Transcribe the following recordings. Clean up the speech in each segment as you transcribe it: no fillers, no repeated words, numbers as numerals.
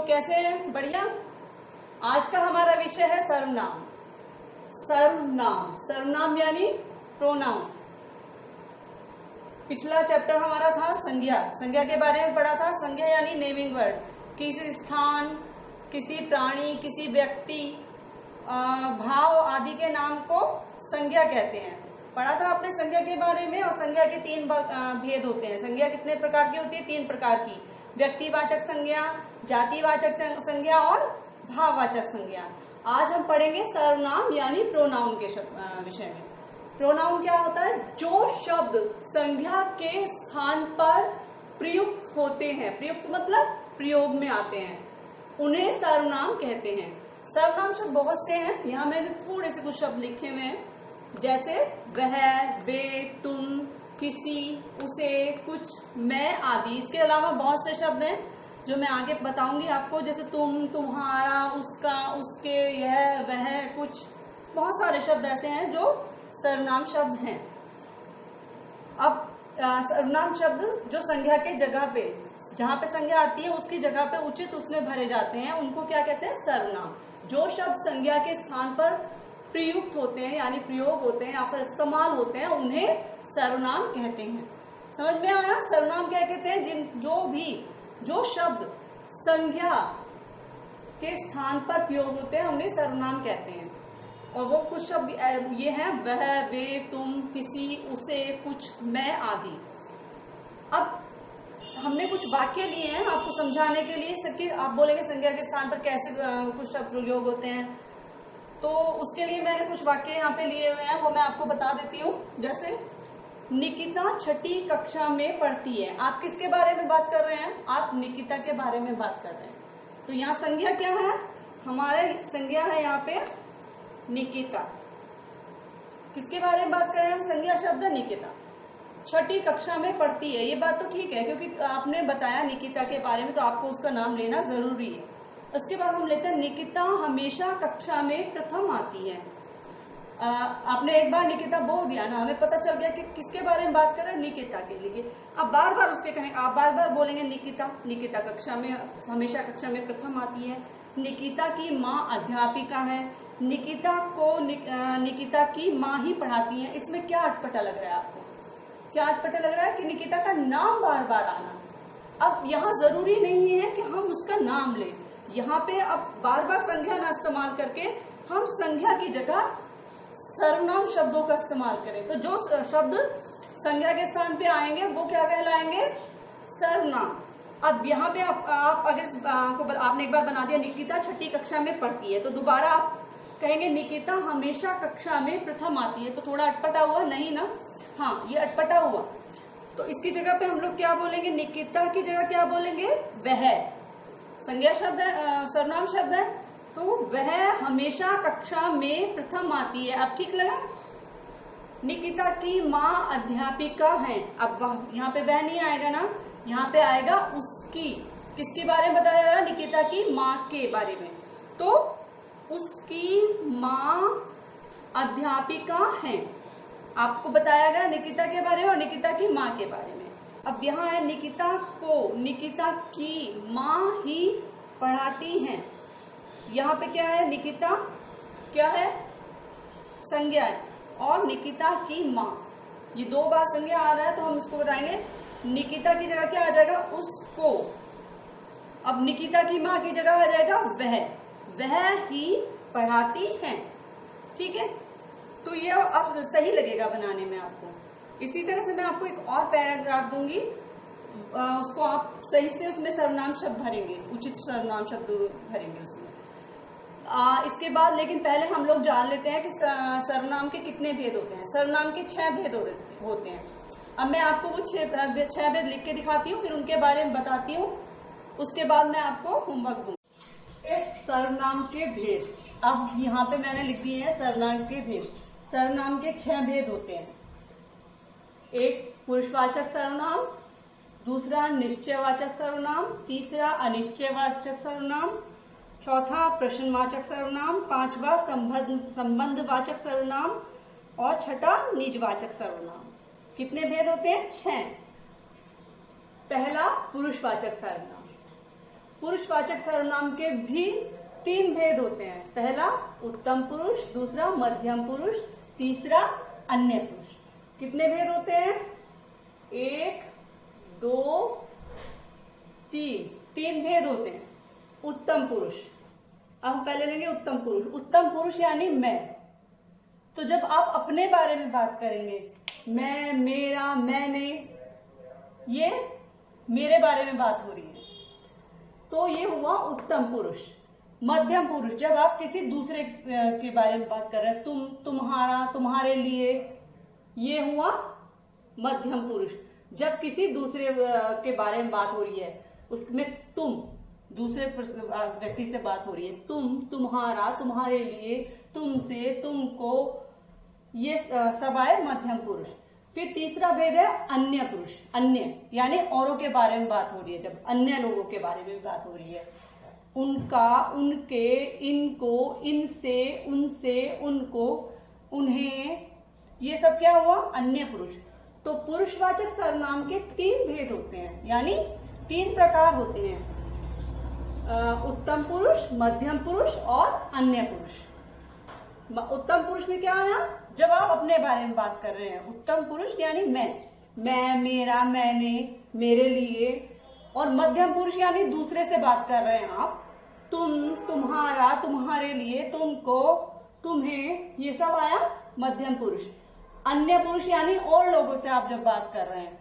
कैसे हैं? बढ़िया। आज का हमारा विषय है सर्वनाम। सर्वनाम, सर्वनाम यानी प्रोनाउन। पिछला चैप्टर हमारा था संज्ञा। संज्ञा के बारे में पढ़ा था। संज्ञा यानी नेमिंग वर्ड, किसी स्थान, किसी प्राणी, किसी व्यक्ति, भाव आदि के नाम को संज्ञा कहते हैं। पढ़ा था आपने संज्ञा के बारे में। और संज्ञा के तीन भेद होते हैं। संज्ञा कितने प्रकार की होती है? तीन प्रकार की। व्यक्तिवाचक संज्ञा, जातिवाचक संज्ञा और भाववाचक संज्ञा। आज हम पढ़ेंगे सर्वनाम यानी प्रोनाउन के विषय में। प्रोनाउन क्या होता है? जो शब्द संज्ञा के स्थान पर प्रयुक्त होते हैं, प्रयुक्त मतलब प्रयोग में आते हैं, उन्हें सर्वनाम कहते हैं। सर्वनाम शब्द बहुत से हैं। यहाँ मैंने थोड़े से कुछ शब्द लिखे हुए हैं, जैसे वह, वे, तुम, किसी, उसे, कुछ, मैं आदि। इसके अलावा बहुत से शब्द हैं जो मैं आगे बताऊंगी आपको, जैसे तुम, तुम्हारा, उसका, उसके, यह, वह, कुछ। बहुत सारे शब्द ऐसे हैं जो सर्वनाम शब्द हैं। अब सर्वनाम शब्द जो संज्ञा के जगह पे, जहाँ पे संज्ञा आती है उसकी जगह पे उचित उसमें भरे जाते हैं, उनको क्या कहते हैं? सर्वनाम। जो शब्द संज्ञा के स्थान पर प्रयुक्त होते हैं यानी प्रयोग होते हैं या फिर इस्तेमाल होते हैं, उन्हें सर्वनाम कहते हैं। समझ में आया? सर्वनाम क्या कहते हैं? जो शब्द संज्ञा के स्थान पर प्रयोग होते हैं उन्हें सर्वनाम कहते हैं। और वो कुछ शब्द ये हैं, वह, वे, तुम, किसी, उसे, कुछ, मैं आदि। अब हमने कुछ वाक्य लिए हैं आपको समझाने के लिए। सबके आप बोलेंगे संज्ञा के स्थान पर कैसे कुछ शब्द प्रयोग होते हैं, तो उसके लिए मैंने कुछ वाक्य यहाँ पे लिए हुए हैं, वो मैं आपको बता देती हूँ। जैसे निकिता 6ठी कक्षा में पढ़ती है। आप किसके बारे में बात कर रहे हैं? आप निकिता के बारे में बात कर रहे हैं। तो यहाँ संज्ञा क्या है? हमारे संज्ञा है यहाँ पे निकिता। किसके बारे में बात कर रहे हैं हम? संज्ञा शब्द है निकिता। 6ठी कक्षा में पढ़ती है, ये बात तो ठीक है, क्योंकि आपने बताया निकिता के बारे में तो आपको उसका नाम लेना जरूरी है। उसके बाद हम लेते हैं निकिता हमेशा कक्षा में प्रथम आती है। आपने एक बार निकिता बोल दिया ना, हमें पता चल गया कि किसके बारे में बात कर रहे हैं? निकिता के लिए। अब बार बार उसके कहेंगे, आप बार बार बोलेंगे निकिता। निकिता कक्षा में हमेशा कक्षा में प्रथम आती है। निकिता की माँ अध्यापिका है। निकिता को निकिता की माँ ही पढ़ाती है। इसमें क्या अटपटा लग रहा है आपको? क्या अटपटा लग रहा है कि निकिता का नाम बार बार आना। अब यहाँ जरूरी नहीं है कि हम उसका नाम लें। यहाँ पे अब बार बार संज्ञा ना इस्तेमाल करके हम संज्ञा की जगह सर्वनाम शब्दों का इस्तेमाल करें। तो जो शब्द संज्ञा के स्थान पे आएंगे वो क्या कहलाएंगे? सर्वनाम। अब यहाँ पे आप अगर आपने एक बार बना दिया निकिता 6ठी कक्षा में पढ़ती है, तो दोबारा आप कहेंगे निकिता हमेशा कक्षा में प्रथम आती है, तो थोड़ा अटपटा हुआ नहीं ना? हाँ, ये अटपटा हुआ। तो इसकी जगह पे हम लोग क्या बोलेंगे? निकिता की जगह क्या बोलेंगे? वह। संज्ञा शब्द है, सर्वनाम शब्द है, तो वह हमेशा कक्षा में प्रथम आती है। अब ठीक लगा? निकिता की माँ अध्यापिका है। अब यहाँ पे वह नहीं आएगा ना, यहाँ पे आएगा उसकी। किसके बारे में बताया जा रहा है? निकिता की माँ के बारे में। तो उसकी माँ अध्यापिका है। आपको बताया गया निकिता के बारे में और निकिता की माँ के बारे में। अब यहाँ है निकिता को निकिता की माँ ही पढ़ाती हैं। यहाँ पे क्या है? निकिता क्या है? संज्ञा है। और निकिता की माँ, ये दो बार संज्ञा आ रहा है, तो हम इसको बताएंगे निकिता की जगह क्या आ जाएगा? उसको। अब निकिता की माँ की जगह आ जाएगा वह ही पढ़ाती हैं। ठीक है? तो ये अब सही लगेगा बनाने में आपको। इसी तरह से मैं आपको एक और पैराग्राफ दूंगी, उसको आप सही से उसमें सर्वनाम शब्द भरेंगे, उचित सर्वनाम शब्द भरेंगे उसमें। इसके बाद लेकिन पहले हम लोग जान लेते हैं कि सर्वनाम के कितने भेद होते हैं। सर्वनाम के 6 भेद होते हैं। अब मैं आपको वो 6 भेद लिख के दिखाती हूँ, फिर उनके बारे में बताती हूँ। उसके बाद मैं आपको होमवर्क दूंगी। सर्वनाम के भेद। अब यहाँ पे मैंने लिख दिए हैं सर्वनाम के भेद। सर्वनाम के 6 भेद होते हैं। एक पुरुषवाचक सर्वनाम, दूसरा निश्चयवाचक सर्वनाम, तीसरा अनिश्चयवाचक सर्वनाम, चौथा प्रश्नवाचक सर्वनाम, पांचवा संबंधवाचक सर्वनाम और छठा निजवाचक सर्वनाम। कितने भेद होते हैं? 6। पहला पुरुषवाचक सर्वनाम। पुरुषवाचक सर्वनाम के भी 3 भेद होते हैं। पहला उत्तम पुरुष, दूसरा मध्यम पुरुष, तीसरा अन्य पुरुष। कितने भेद होते हैं? 1, 2, 3 भेद होते हैं। उत्तम पुरुष, अब हम पहले लेंगे उत्तम पुरुष। उत्तम पुरुष यानी मैं। तो जब आप अपने बारे में बात करेंगे, मैं, मेरा, मैंने, ये मेरे बारे में बात हो रही है, तो ये हुआ उत्तम पुरुष। मध्यम पुरुष, जब आप किसी दूसरे के बारे में बात कर रहे हैं, तुम, तुम्हारा, तुम्हारे लिए, ये हुआ मध्यम पुरुष। जब किसी दूसरे के बारे में बात हो रही है, उसमें तुम, दूसरे व्यक्ति से बात हो रही है, तुम, तुम्हारा, तुम्हारे लिए, तुमसे, तुमको, ये सब आए मध्यम पुरुष। फिर तीसरा भेद है अन्य पुरुष। अन्य यानी औरों के बारे में बात हो रही है, जब अन्य लोगों के बारे में बात हो रही है, उनका, उनके, इनको, इनसे, उनसे, उनको, उन्हें, ये सब क्या हुआ? अन्य पुरुष। तो पुरुषवाचक सर्वनाम के 3 भेद होते हैं, यानी 3 प्रकार होते हैं, उत्तम पुरुष, मध्यम पुरुष और अन्य पुरुष। उत्तम पुरुष में क्या आया? जब आप अपने बारे में बात कर रहे हैं, उत्तम पुरुष यानी मैं, मेरा, मैंने, मेरे लिए। और मध्यम पुरुष यानी दूसरे से बात कर रहे हैं आप, तुम, तुम्हारा, तुम्हारे लिए, तुमको, तुम्हें, ये सब आया मध्यम पुरुष। अन्य पुरुष यानी और लोगों से आप जब बात कर रहे हैं,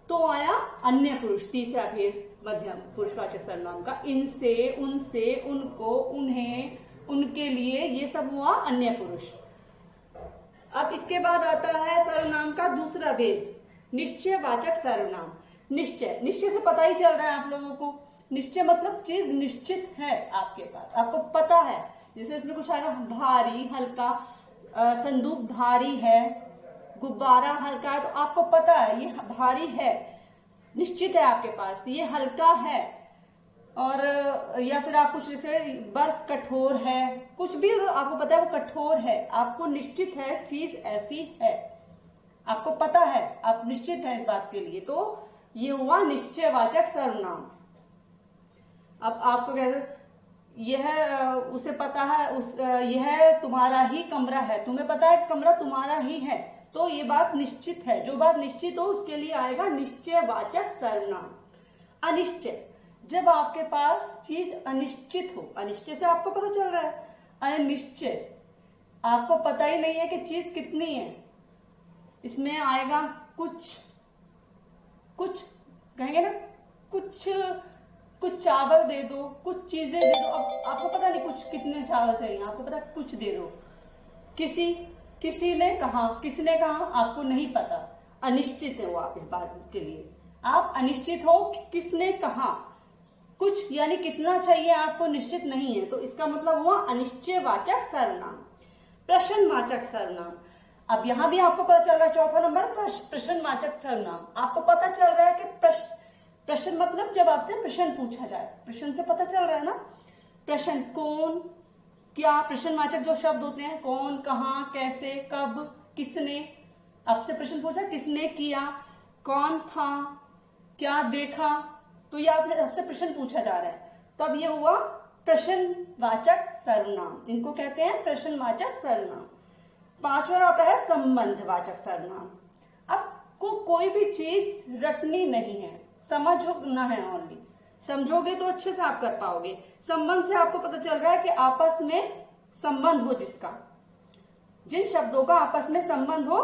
तो आया अन्य पुरुष, तीसरा भेद मध्यम पुरुषवाचक सर्वनाम का। इनसे, उनसे, उनको, उन्हें, उनके लिए, ये सब हुआ अन्य पुरुष। अब इसके बाद आता है सर्वनाम का दूसरा भेद, निश्चयवाचक सर्वनाम। निश्चय से पता ही चल रहा है आप लोगों को। निश्चय मतलब चीज निश्चित है आपके पास, आपको पता है। जैसे इसमें कुछ आएगा भारी, हल्का, संदूक भारी है, गुब्बारा हल्का है, तो आपको पता है ये भारी है, निश्चित है आपके पास। ये हल्का है, और या फिर आप कुछ लिखते हैं बर्फ कठोर है, कुछ भी आपको पता है वो कठोर है, आपको निश्चित है चीज ऐसी है, आपको पता है, आप निश्चित है इस बात के लिए, तो ये हुआ निश्चयवाचक सर्वनाम। अब आपको कहते यह उसे पता है, यह तुम्हारा ही कमरा है, तुम्हें पता है कमरा तुम्हारा ही है, तो ये बात निश्चित है। जो बात निश्चित हो उसके लिए आएगा निश्चयवाचक सर्वनाम। अनिश्चय, जब आपके पास चीज अनिश्चित हो, अनिश्चय से आपको पता चल रहा है, अनिश्चय आपको पता ही नहीं है कि चीज कितनी है, इसमें आएगा कुछ कहेंगे ना, कुछ चावल दे दो, कुछ चीजें दे दो। अब आपको पता नहीं कुछ कितने चावल चाहिए, आपको पता कुछ दे दो। किसी ने कहा, किसने कहा, आपको नहीं पता, अनिश्चित है वो आप इस बात के लिए। आप अनिश्चित हो किसने कहा, कुछ यानी कितना चाहिए आपको निश्चित नहीं है, तो इसका मतलब हुआ अनिश्चयवाचक सर्वनाम। प्रश्नवाचक सर्वनाम, अब यहां भी आपको पता चल रहा है, चौथा नंबर प्रश्नवाचक सर्वनाम। आपको पता चल रहा है कि प्रश्न मतलब जब आपसे प्रश्न पूछा जाए, प्रश्न से पता चल रहा है ना। प्रश्न, कौन, क्या, प्रश्नवाचक जो शब्द होते हैं, कौन, कहाँ, कैसे, कब, किसने। आपसे प्रश्न पूछा, किसने किया, कौन था, क्या देखा, तो ये आपसे प्रश्न पूछा जा रहा है, तब ये हुआ प्रश्नवाचक सर्वनाम, जिनको कहते हैं प्रश्नवाचक सर्वनाम। 5वां आता है संबंधवाचक सर्वनाम। अब कोई भी चीज रटनी नहीं है, समझना है ओनली। समझोगे तो अच्छे से आप कर पाओगे। संबंध से आपको पता चल रहा है कि आपस में संबंध हो, जिसका, जिन शब्दों का आपस में संबंध हो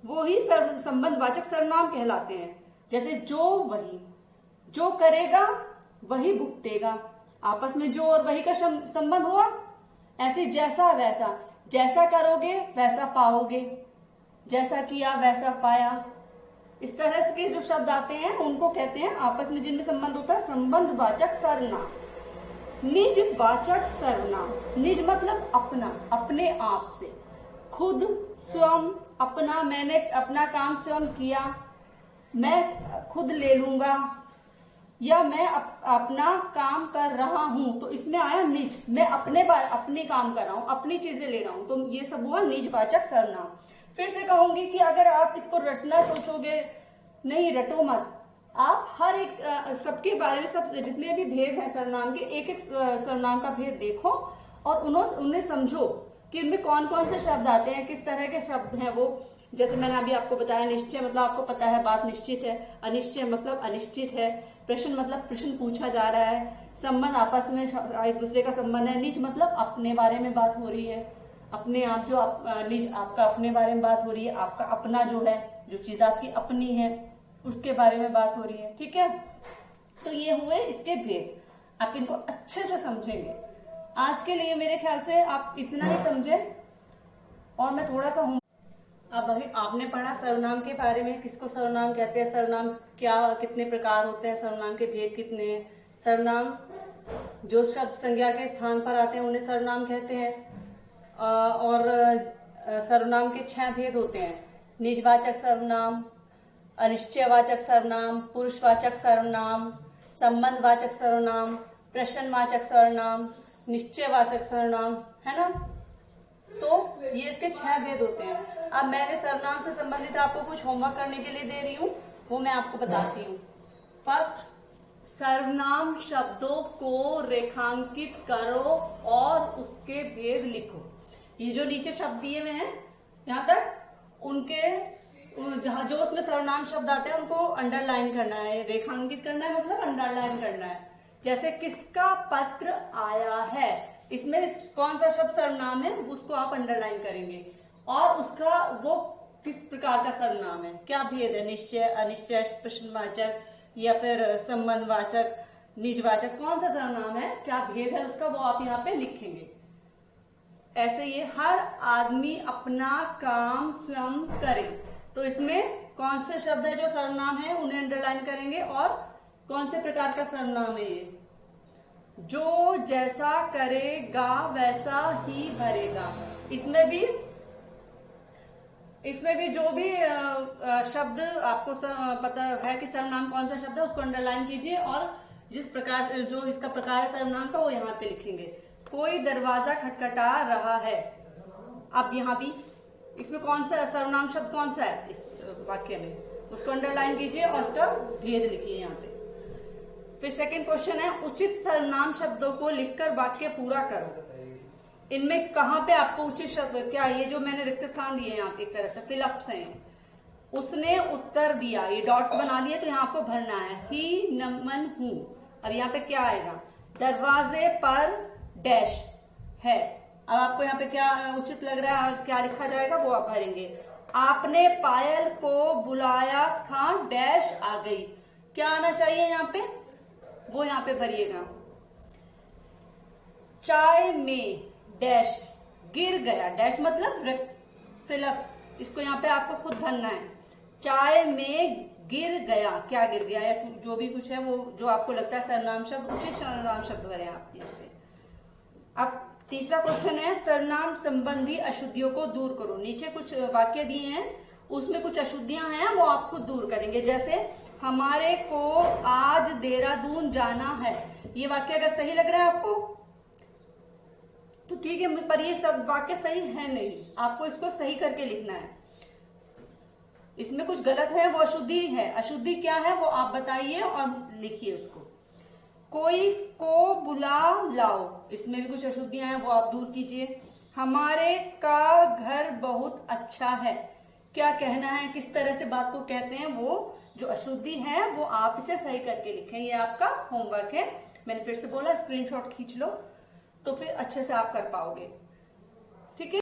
वो ही संबंधवाचक सर्वनाम कहलाते हैं। जैसे जो, वही, जो करेगा वही भुगतेगा, आपस में जो और वही का संबंध हुआ। ऐसे जैसा वैसा, जैसा करोगे वैसा पाओगे, जैसा किया वैसा पाया। इस तरह के जो शब्द आते हैं उनको कहते हैं आपस में जिनमें संबंध होता है संबंधवाचक सर्वनाम। निजवाचक सर्वनाम, निज मतलब अपना, अपने आप से, खुद, स्वयं, अपना, मैंने अपना काम स्वयं किया, मैं खुद ले लूंगा, या मैं अपना काम कर रहा हूं, तो इसमें आया निज, मैं अपने काम कर रहा हूं, अपनी चीजें ले रहा हूं, तो ये सब हुआ निजवाचक सर्वनाम। फिर से कहूंगी कि अगर आप इसको रटना सोचोगे, नहीं रटो मत, आप हर एक सबके बारे में, सब जितने भी भेद हैं सर्वनाम के, एक एक सर्वनाम का भेद देखो और उन्हें समझो कि उनमें कौन कौन से शब्द आते हैं, किस तरह के शब्द हैं वो। जैसे मैंने अभी आपको बताया, निश्चय मतलब आपको पता है बात निश्चित है, अनिश्चय मतलब अनिश्चित है, प्रश्न मतलब प्रश्न पूछा जा रहा है, संबंध आपस में एक दूसरे का संबंध है, निज मतलब अपने बारे में बात हो रही है, अपने आप जो निज आपका अपने बारे में बात हो रही है, आपका अपना जो है, जो चीज आपकी अपनी है उसके बारे में बात हो रही है। ठीक है, तो ये हुए इसके भेद, आप इनको अच्छे से समझेंगे। आज के लिए मेरे ख्याल से आप इतना ही समझे, और मैं थोड़ा सा हूं। अब अभी आपने पढ़ा सर्वनाम के बारे में, किसको सर्वनाम कहते हैं, सर्वनाम क्या, कितने प्रकार होते हैं, सर्वनाम के भेद कितने हैं, सर्वनाम जो शब्द संज्ञा के स्थान पर आते हैं उन्हें सर्वनाम कहते हैं, और सर्वनाम के 6 भेद होते हैं, निजवाचक सर्वनाम, अनिश्चयवाचक सर्वनाम, पुरुषवाचक सर्वनाम, संबंधवाचक सर्वनाम, प्रश्नवाचक सर्वनाम, निश्चयवाचक सर्वनाम, है ना। तो ये इसके 6 भेद होते हैं। अब मैंने सर्वनाम से संबंधित आपको कुछ होमवर्क करने के लिए दे रही हूँ, वो मैं आपको बताती हूँ। फर्स्ट, सर्वनाम शब्दों को रेखांकित करो और उसके भेद लिखो। ये जो नीचे शब्द दिए हुए हैं यहाँ तक, उनके जहाँ जो उसमें सर्वनाम शब्द आते हैं उनको अंडरलाइन करना है, रेखांकित करना है, मतलब अंडरलाइन करना है। जैसे किसका पत्र आया है, इसमें कौन सा शब्द सर्वनाम है उसको आप अंडरलाइन करेंगे, और उसका वो किस प्रकार का सर्वनाम है, क्या भेद है, निश्चय, अनिश्चय, प्रश्नवाचक या फिर संबंधवाचक, निजवाचक, कौन सा सर्वनाम है, क्या भेद है उसका, वो आप यहाँ पे लिखेंगे। ऐसे ये हर आदमी अपना काम स्वयं करे, तो इसमें कौन से शब्द है जो सर्वनाम है उन्हें अंडरलाइन करेंगे, और कौन से प्रकार का सर्वनाम है ये, जो जैसा करेगा वैसा ही भरेगा। इसमें भी जो भी शब्द आपको पता है कि सर्वनाम कौन सा शब्द है उसको अंडरलाइन कीजिए, और जिस प्रकार जो इसका प्रकार है सर्वनाम का वो यहाँ पे लिखेंगे। कोई दरवाजा खटखटा रहा है, अब यहाँ भी इसमें कौन सा सर्वनाम शब्द कौन सा है इस वाक्य में, उसको अंडरलाइन कीजिए और उसका भेद लिखिए यहाँ पे। फिर सेकंड क्वेश्चन है, उचित सर्वनाम शब्दों को लिखकर वाक्य पूरा करो। इनमें कहाँ पे आपको उचित शब्द, क्या ये जो मैंने रिक्त स्थान दिए यहाँ पे एक तरह से फिलअप्स हैं, उसने उत्तर दिया, ये डॉट्स बना लिए, तो यहाँ आपको भरना है ही नमन हूं। अब यहाँ पे क्या आएगा, दरवाजे पर डैश है। अब आपको यहाँ पे क्या उचित लग रहा है, क्या लिखा जाएगा वो आप भरेंगे। आपने पायल को बुलाया था, डैश आ गई, क्या आना चाहिए यहाँ पे, वो यहाँ पे भरिएगा। चाय में डैश गिर गया, डैश मतलब फिलअप, इसको यहाँ पे आपको खुद भरना है। चाय में गिर गया, क्या गिर गया, या जो भी कुछ है वो जो आपको लगता है सर्वनाम शब्द, उचित सर्वनाम शब्द भरे आप यहाँ पे। अब तीसरा क्वेश्चन है, सर्वनाम संबंधी अशुद्धियों को दूर करो। नीचे कुछ वाक्य दिए हैं, उसमें कुछ अशुद्धियां हैं, वो आप खुद दूर करेंगे। जैसे हमारे को आज देहरादून जाना है, ये वाक्य अगर सही लग रहा है आपको तो ठीक है, पर ये सब वाक्य सही है नहीं, आपको इसको सही करके लिखना है। इसमें कुछ गलत है, वो अशुद्धि है। अशुद्धि क्या है वो आप बताइए और लिखिए उसको। कोई को बुला लाओ, इसमें भी कुछ अशुद्धियां हैं, वो आप दूर कीजिए। हमारे का घर बहुत अच्छा है, क्या कहना है, किस तरह से बात को कहते हैं, वो जो अशुद्धि है वो आप इसे सही करके लिखें। ये आपका होमवर्क है। मैंने फिर से बोला स्क्रीनशॉट खींच लो, तो फिर अच्छे से आप कर पाओगे। ठीक है।